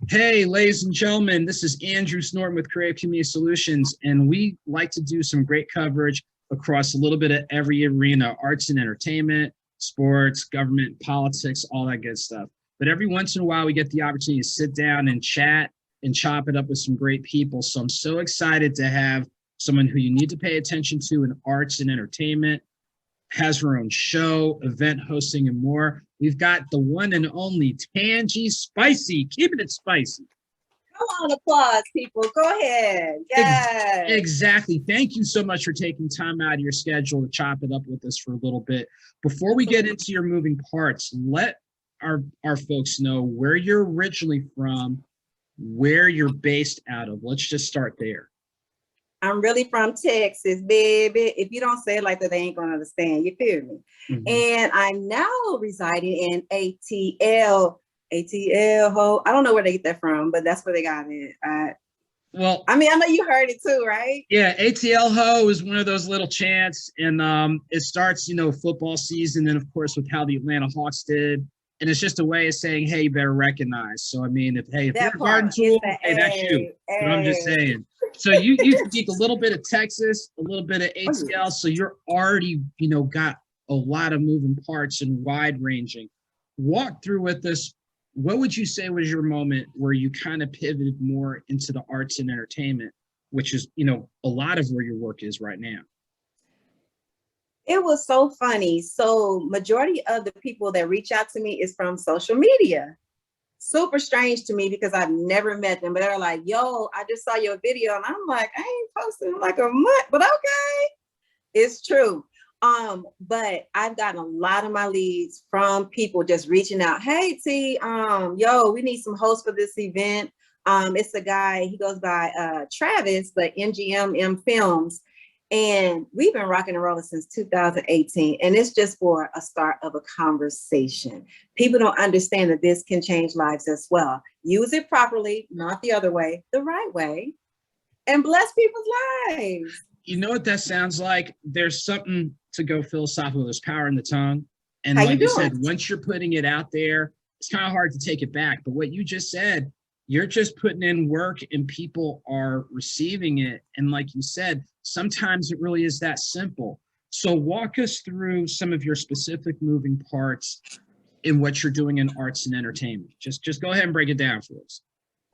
Hey, ladies and gentlemen, this is Andrew Snorton with Creative Community Solutions, and we like to do some great coverage across a little bit of every arena, arts and entertainment, sports, government, politics, all that good stuff. But every once in a while, we get the opportunity to sit down and chat and chop it up with some great people. So I'm so excited to have someone who you need to pay attention to in arts and entertainment, has her own show, event hosting, and more. We've got the one and only Tangy Spicey, keeping it spicy. Come on, applause, people. Go ahead. Yes. Exactly. Thank you so much for taking time out of your schedule to chop it up with us for a little bit. Before we get into your moving parts, let our folks know where you're originally from, where you're based out of. Let's just start there. I'm really from Texas, baby. If you don't say it like that, they ain't gonna understand. You feel me? Mm-hmm. And I'm now residing in ATL. I don't know where they get that from, but that's where they got it. Well, I mean, I know you heard it too, right? Yeah, ATL ho is one of those little chants, and it starts, football season, and of course with how the Atlanta Hawks did, and it's just a way of saying, hey, you better recognize. So I mean, if you're a garden tool, hey, that's you. But I'm just saying. So you speak a little bit of Texas, a little bit of ATL, so you're already, got a lot of moving parts and wide ranging. Walk through with us. What would you say was your moment where you kind of pivoted more into the arts and entertainment, which is, a lot of where your work is right now? It was so funny. So majority of the people that reach out to me is from social media. Super strange to me because I've never met them, but they're like, yo, I just saw your video. And I'm like, I ain't posted in like a month, but okay. It's true. But I've gotten a lot of my leads from people just reaching out. Hey, T, yo, we need some hosts for this event. It's a guy, he goes by Travis, but MGM Films. And we've been rocking and rolling since 2018. And it's just for a start of a conversation. People don't understand that this can change lives as well. Use it properly, not the other way, the right way, and bless people's lives. You know what that sounds like? There's something to go philosophical. There's power in the tongue. And like you said, once you're putting it out there, it's kind of hard to take it back. But what you just said, you're just putting in work and people are receiving it. And like you said, sometimes it really is that simple. So walk us through some of your specific moving parts in what you're doing in arts and entertainment. Just go ahead and break it down for us.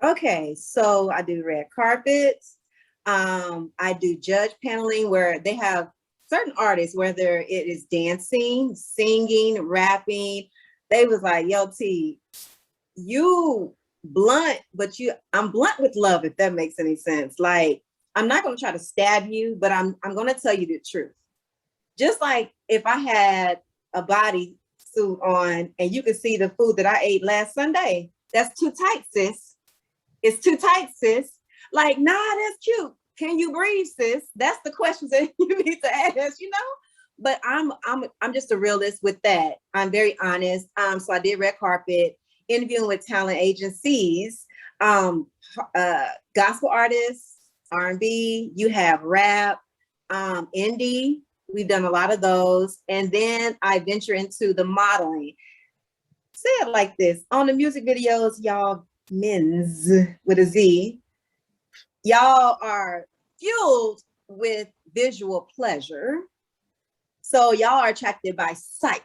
Okay, so I do red carpets. I do judge paneling where they have certain artists, whether it is dancing, singing, rapping. They was like, yo, T, you blunt, but I'm blunt with love, if that makes any sense. Like, I'm not going to try to stab you, but I'm going to tell you the truth. Just like if I had a body suit on and you could see the food that I ate last Sunday, that's too tight, sis. It's too tight, sis. Like, nah, that's cute. Can you breathe, sis? That's the questions that you need to ask, But I'm just a realist with that. I'm very honest. So I did red carpet, interviewing with talent agencies, gospel artists, R&B, you have rap, indie. We've done a lot of those. And then I venture into the modeling. Say it like this. On the music videos, y'all, men's with a Z, y'all are fueled with visual pleasure. So y'all are attracted by sight,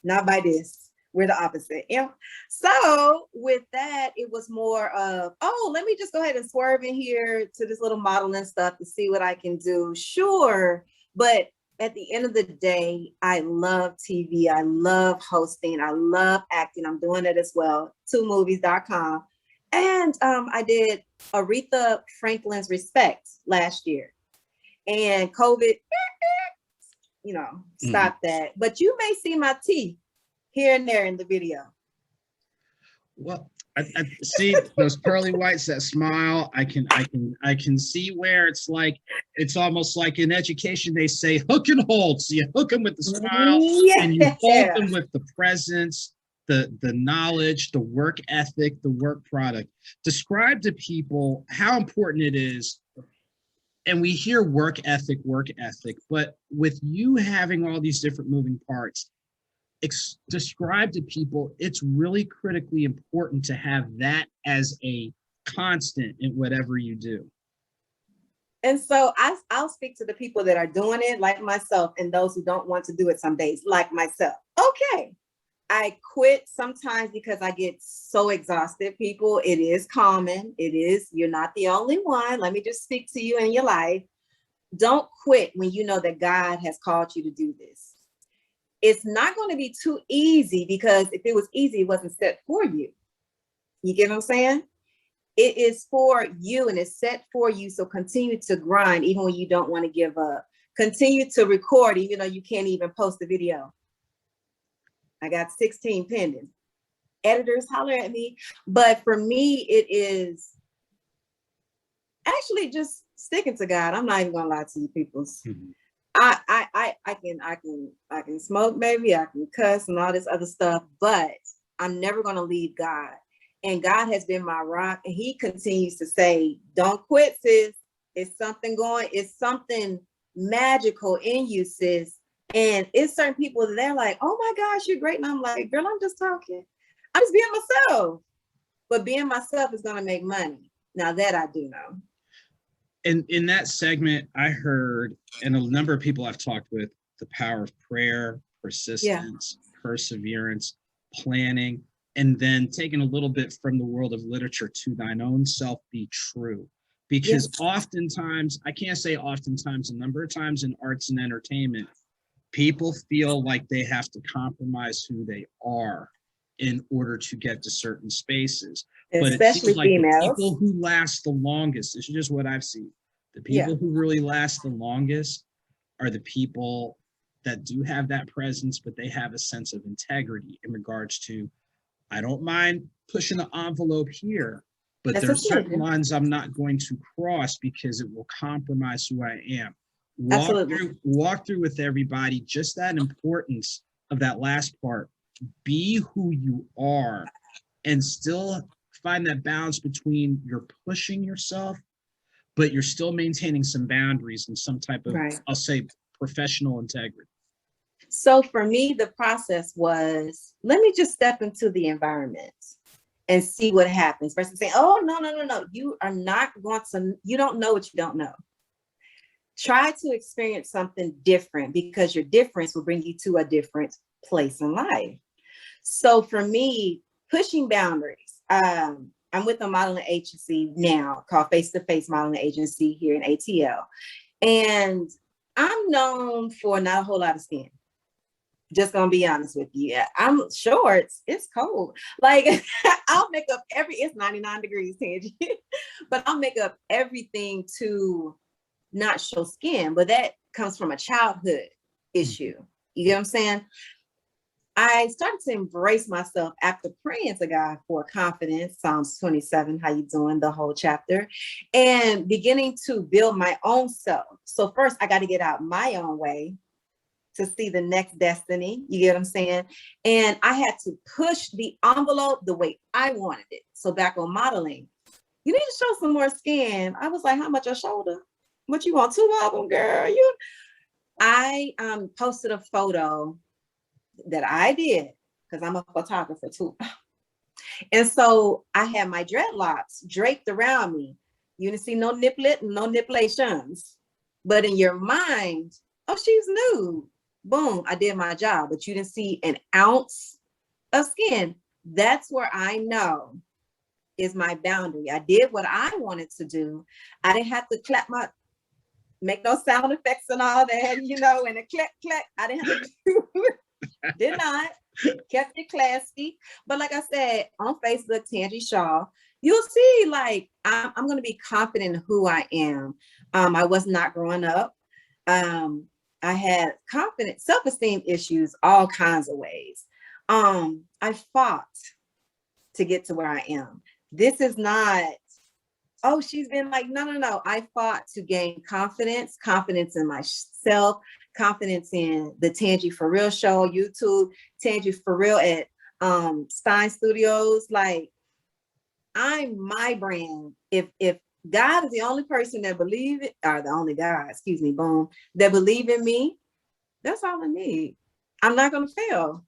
not by this. We're the opposite. Yeah. So with that, it was more of, let me just go ahead and swerve in here to this little modeling stuff to see what I can do. Sure. But at the end of the day, I love TV. I love hosting. I love acting. I'm doing it as well. 2movies.com. And I did Aretha Franklin's Respect last year. And COVID, stopped that. But you may see my teeth here and there in the video. Well, I see those pearly whites, that smile. I can see where it's almost like in education they say hook and hold. So you hook them with the smile, and you hold them with the presence, the knowledge, the work ethic, the work product. Describe to people how important it is. And we hear work ethic, but with you having all these different moving parts, describe to people, it's really critically important to have that as a constant in whatever you do. And so I'll speak to the people that are doing it like myself, and those who don't want to do it some days like myself. Okay. I quit sometimes because I get so exhausted, people. It is common. It is, you're not the only one. Let me just speak to you in your life. Don't quit when you know that God has called you to do this. It's not going to be too easy, because if it was easy, it wasn't set for you. You get what I'm saying? It is for you and it's set for you. So continue to grind even when you don't want to give up. Continue to record even though you can't even post a video. I got 16 pending. Editors holler at me. But for me, it is actually just sticking to God. I'm not even gonna lie to you, people. Mm-hmm. I can smoke, maybe I can cuss and all this other stuff, but I'm never gonna leave God. And God has been my rock, and he continues to say, don't quit, sis. It's something going, it's something magical in you, sis. And it's certain people that they're like, oh my gosh, you're great. And I'm like, girl, I'm just talking. I'm just being myself. But being myself is going to make money. Now that I do know. And in that segment, I heard, and a number of people I've talked with, the power of prayer, persistence, perseverance, planning, and then taking a little bit from the world of literature to thine own self be true. Because oftentimes, I can't say oftentimes, a number of times in arts and entertainment, people feel like they have to compromise who they are in order to get to certain spaces. But it seems like the people who last the longest, this is just what I've seen, the people who really last the longest are the people that do have that presence, but they have a sense of integrity in regards to, I don't mind pushing the envelope here, but there's certain lines I'm not going to cross because it will compromise who I am. Walk through with everybody, just that importance of that last part. Be who you are and still find that balance between you're pushing yourself, but you're still maintaining some boundaries and some type of, I'll say, professional integrity. So for me, the process was, let me just step into the environment and see what happens versus saying, oh, no. You are not going to, you don't know what you don't know. Try to experience something different, because your difference will bring you to a different place in life. So for me, pushing boundaries, I'm with a modeling agency now called Face to Face Modeling Agency here in ATL. And I'm known for not a whole lot of skin. Just gonna be honest with you. I'm short. It's cold. Like I'll make up it's 99 degrees, Tangy, but I'll make up everything to not show skin. But that comes from a childhood issue. You get what I'm saying? I started to embrace myself after praying to God for confidence, Psalms 27, how you doing, the whole chapter, and beginning to build my own self. So first I got to get out my own way to see the next destiny. You get what I'm saying? And I had to push the envelope the way I wanted it. So back on modeling, you need to show some more skin. I was like, how much a shoulder? What you want, 2 of them, girl? I posted a photo that I did, because I'm a photographer too. And so I had my dreadlocks draped around me. You didn't see no nipplet, no nippulations. But in your mind, oh, she's nude. Boom, I did my job. But you didn't see an ounce of skin. That's where I know is my boundary. I did what I wanted to do. I didn't have to make no sound effects and all that, and a clack, clack. I didn't have to do it. Did not. Kept it classy. But like I said, on Facebook, Tangy Shaw, you'll see, like, I'm going to be confident in who I am. I was not growing up. I had confidence, self-esteem issues, all kinds of ways. I fought to get to where I am. This is not, oh, she's been like, no. I fought to gain confidence in myself, confidence in the Tangy For Real show, YouTube, Tangy For Real at Stein Studios. Like, I'm my brand. If God is the only person that believe it, or the only God, boom, that believe in me, that's all I need. I'm not going to fail.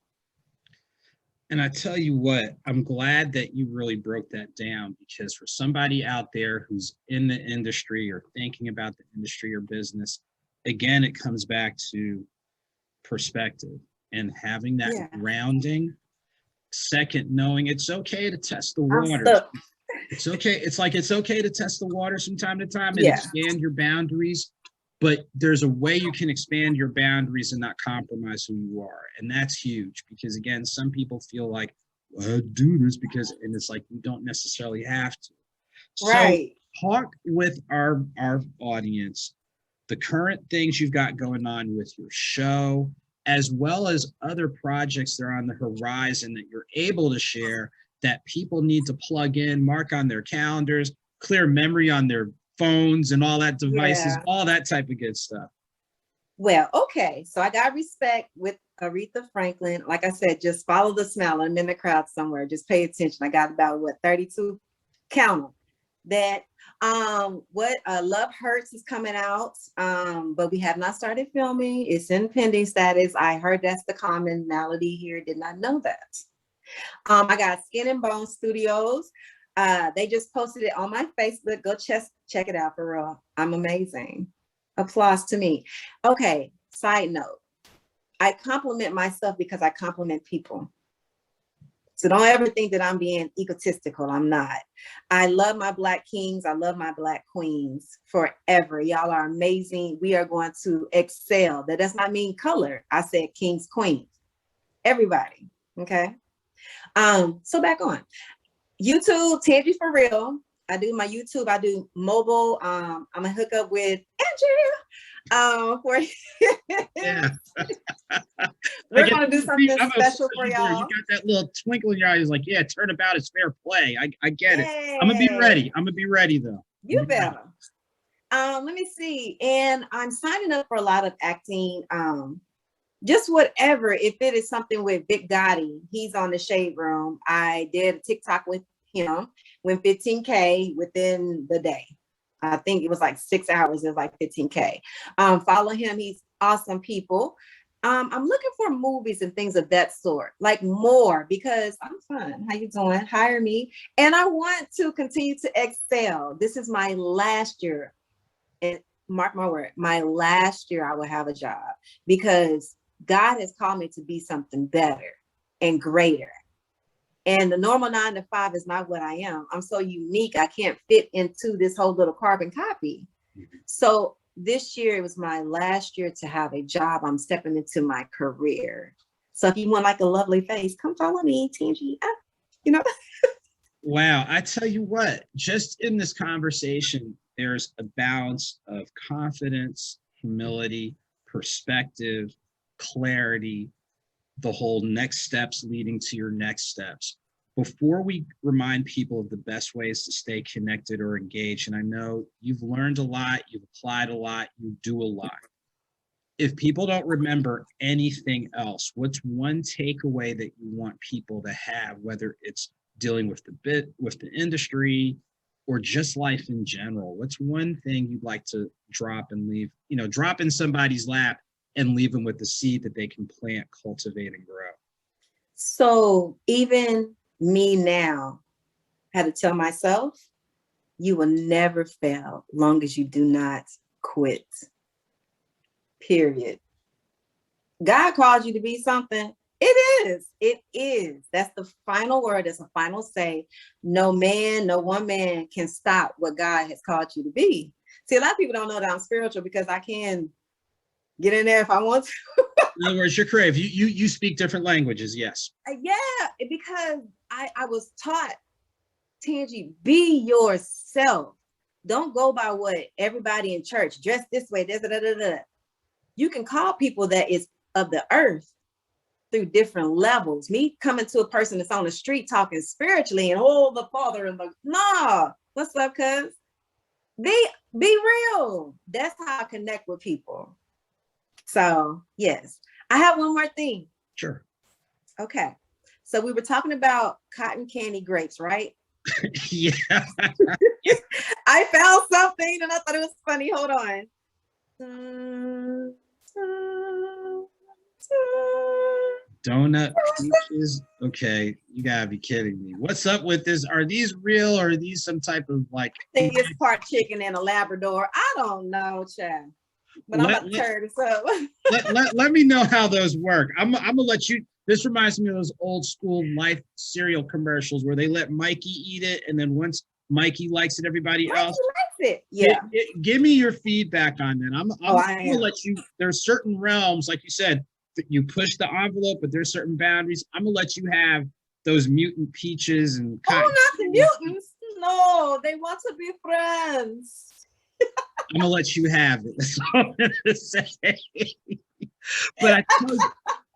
And I tell you what, I'm glad that you really broke that down, because for somebody out there who's in the industry or thinking about the industry or business, again, it comes back to perspective and having that grounding. Second, knowing it's okay to test the waters. It's okay. It's okay to test the waters from time to time and expand your boundaries. But there's a way you can expand your boundaries and not compromise who you are. And that's huge, because again, some people feel like, well, I do this because, and it's like, you don't necessarily have to. So talk with our audience, the current things you've got going on with your show, as well as other projects that are on the horizon that you're able to share, that people need to plug in, mark on their calendars, clear memory on their phones and all that devices, all that type of good stuff. Well, okay. So I got respect with Aretha Franklin. Like I said, just follow the smell. I'm in the crowd somewhere. Just pay attention. I got about 32 count them. That what Love Hurts is coming out, but we have not started filming. It's in pending status. I heard that's the commonality here. Did not know that. I got Skin and Bone Studios. They just posted it on my Facebook. Go check it out for real. I'm amazing. Applause to me. Okay, side note. I compliment myself because I compliment people. So don't ever think that I'm being egotistical. I'm not. I love my Black kings. I love my Black queens forever. Y'all are amazing. We are going to excel. That does not mean color. I said kings, queens. Everybody. Okay. So back on. YouTube, Tangy for real. I do my YouTube. I do mobile. I'm gonna hook up with Andrea. We're gonna do something special for y'all. You got that little twinkle in your eyes, like, yeah, turnabout is fair play. I get it. I'm gonna be ready. I'm gonna be ready though. You better. Let me see. And I'm signing up for a lot of acting. Just whatever. If it is something with Vic Gotti, he's on the Shade Room. I did a TikTok with him, went 15K within the day. I think it was like 6 hours. It was like 15K. Follow him. He's awesome people. I'm looking for movies and things of that sort, like more, because I'm fun. How you doing? Hire me. And I want to continue to excel. This is my last year. And mark my word, my last year I will have a job, because God has called me to be something better and greater. And the normal 9 to 5 is not what I am. I'm so unique. I can't fit into this whole little carbon copy. So this year, it was my last year to have a job. I'm stepping into my career. So if you want like a lovely face, come follow me, Tangy. You know. Wow. I tell you what, just in this conversation, there's a balance of confidence, humility, perspective, clarity, the whole next steps leading to your next steps. Before we remind people of the best ways to stay connected or engaged, and I know you've learned a lot, you've applied a lot, you do a lot. If people don't remember anything else, what's one takeaway that you want people to have, whether it's dealing with the industry or just life in general? What's one thing you'd like to drop and leave, drop in somebody's lap and leave them with the seed that they can plant, cultivate, and grow? So even me now had to tell myself, you will never fail long as you do not quit. Period. God called you to be something. It is. It is. That's the final word. That's the final say. No man, no one man can stop what God has called you to be. See, a lot of people don't know that I'm spiritual because I can get in there if I want to. In other words, you're creative. You speak different languages, yes. Yeah, because I was taught, Tangy, be yourself. Don't go by what everybody in church dress this way. You can call people that is of the earth through different levels. Me coming to a person that's on the street talking spiritually and the Father and what's up, cuz? Be real. That's how I connect with people. So yes, I have one more thing. Sure. Okay. So we were talking about cotton candy grapes, right? Yeah. I found something and I thought it was funny. Hold on. Donut peaches. Okay, you gotta be kidding me. What's up with this? Are these real or are these some type of like? I think it's part chicken and a Labrador. I don't know, Chad. But I'm about to turn this up. let me know how those work. I'm gonna let you. This reminds me of those old school Life cereal commercials where they let Mikey eat it, and then once Mikey likes it, everybody else likes it. Yeah. Give me your feedback on that. I'm gonna let you. There's certain realms, like you said, that you push the envelope, but there's certain boundaries. I'm gonna let you have those mutant peaches and. Oh, not the mutants. No, they want to be friends. I'm gonna let you have it. That's all I'm gonna say. But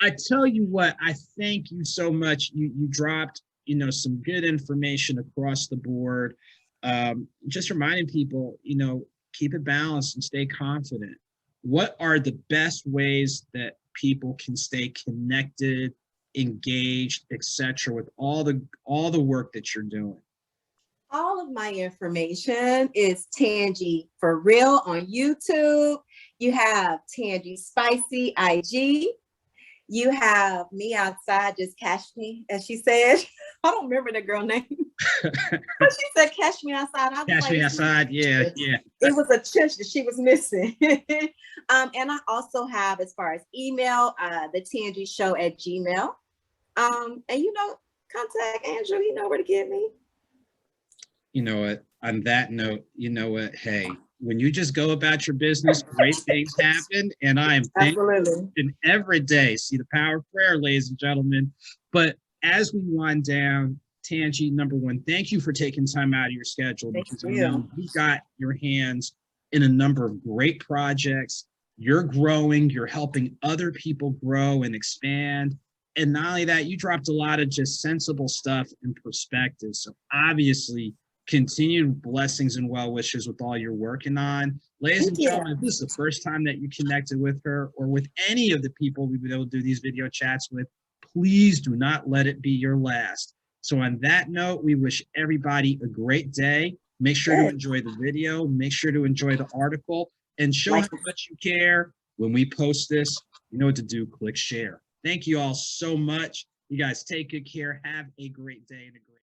I tell you what, I thank you so much. You dropped, some good information across the board. Just reminding people, keep it balanced and stay confident. What are the best ways that people can stay connected, engaged, etc., with all the work that you're doing? All of my information is Tangy for real on YouTube. You have Tangy Spicey IG. You have me outside, just catch me, as she said. I don't remember the girl name. But she said, catch me outside. Catch me outside, yeah. It was a church that she was missing. And I also have, as far as email, the Tangy Show at Gmail. And contact Andrew, you know where to get me. You know what? On that note, hey, when you just go about your business, great things happen. And I am thankful every day. See the power of prayer, ladies and gentlemen. But as we wind down, Tangy, number one, thank you for taking time out of your schedule, because I know you got your hands in a number of great projects. You're growing, you're helping other people grow and expand. And not only that, you dropped a lot of just sensible stuff and perspective. So obviously, continued blessings and well wishes with all you're working on. Ladies and gentlemen, if this is the first time that you connected with her or with any of the people we've been able to do these video chats with, please do not let it be your last. So on that note, we wish everybody a great day. Make sure to enjoy the video, make sure to enjoy the article, and show how much you care. When we post this, you know what to do, click share. Thank you all so much. You guys take good care. Have a great day and a great